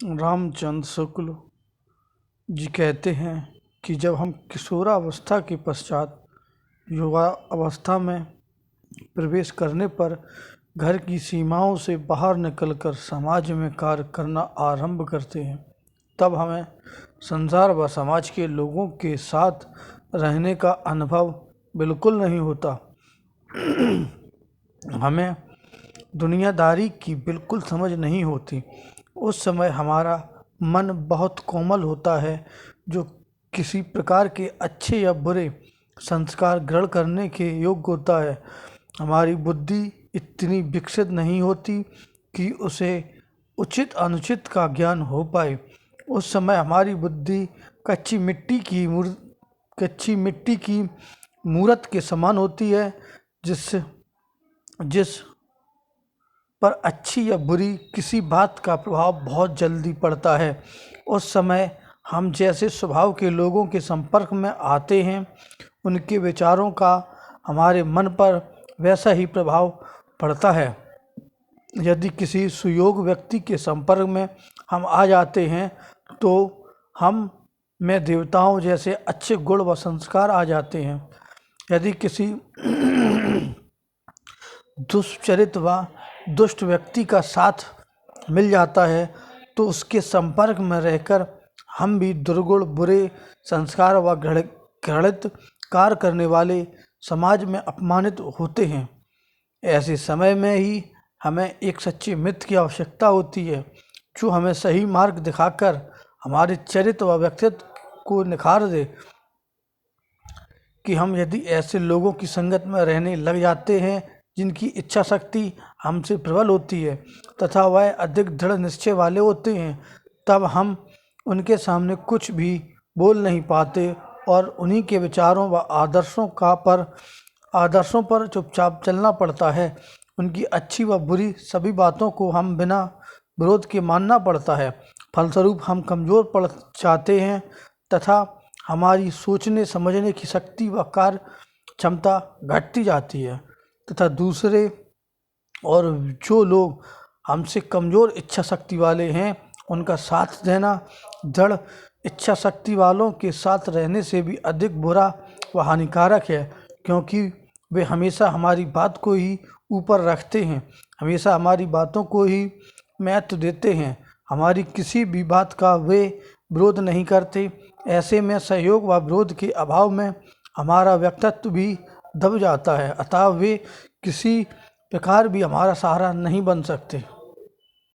रामचंद्र शुक्ल जी कहते हैं कि जब हम किशोरावस्था के पश्चात युवावस्था में प्रवेश करने पर घर की सीमाओं से बाहर निकलकर समाज में कार्य करना आरंभ करते हैं, तब हमें संसार व समाज के लोगों के साथ रहने का अनुभव बिल्कुल नहीं होता। हमें दुनियादारी की बिल्कुल समझ नहीं होती। उस समय हमारा मन बहुत कोमल होता है, जो किसी प्रकार के अच्छे या बुरे संस्कार ग्रहण करने के योग्य होता है। हमारी बुद्धि इतनी विकसित नहीं होती कि उसे उचित अनुचित का ज्ञान हो पाए। उस समय हमारी बुद्धि कच्ची मिट्टी की मूरत के समान होती है, जिस पर अच्छी या बुरी किसी बात का प्रभाव बहुत जल्दी पड़ता है। उस समय हम जैसे स्वभाव के लोगों के संपर्क में आते हैं, उनके विचारों का हमारे मन पर वैसा ही प्रभाव पड़ता है। यदि किसी सुयोग्य व्यक्ति के संपर्क में हम आ जाते हैं तो हम में देवताओं जैसे अच्छे गुण व संस्कार आ जाते हैं। यदि किसी दुष्चरित व दुष्ट व्यक्ति का साथ मिल जाता है तो उसके संपर्क में रहकर हम भी दुर्गुण, बुरे संस्कार व घृणित कार्य करने वाले समाज में अपमानित होते हैं। ऐसे समय में ही हमें एक सच्चे मित्र की आवश्यकता होती है, जो हमें सही मार्ग दिखाकर हमारे चरित्र व व्यक्तित्व को निखार दे। कि हम यदि ऐसे लोगों की संगत में रहने लग जाते हैं जिनकी इच्छा शक्ति हमसे प्रबल होती है तथा वह अधिक दृढ़ निश्चय वाले होते हैं, तब हम उनके सामने कुछ भी बोल नहीं पाते और उन्हीं के विचारों व आदर्शों पर चुपचाप चलना पड़ता है। उनकी अच्छी व बुरी सभी बातों को हम बिना विरोध के मानना पड़ता है। फलस्वरूप हम कमज़ोर पड़ जाते हैं तथा हमारी सोचने समझने की शक्ति व कार्य क्षमता घटती जाती है तथा दूसरे और जो लोग हमसे कमज़ोर इच्छा शक्ति वाले हैं, उनका साथ देना दृढ़ इच्छा शक्ति वालों के साथ रहने से भी अधिक बुरा व हानिकारक है, क्योंकि वे हमेशा हमारी बात को ही ऊपर रखते हैं, हमेशा हमारी बातों को ही महत्व देते हैं, हमारी किसी भी बात का वे विरोध नहीं करते। ऐसे में सहयोग व विरोध के अभाव में हमारा व्यक्तित्व भी दब जाता है, अतः वे किसी प्रकार भी हमारा सहारा नहीं बन सकते।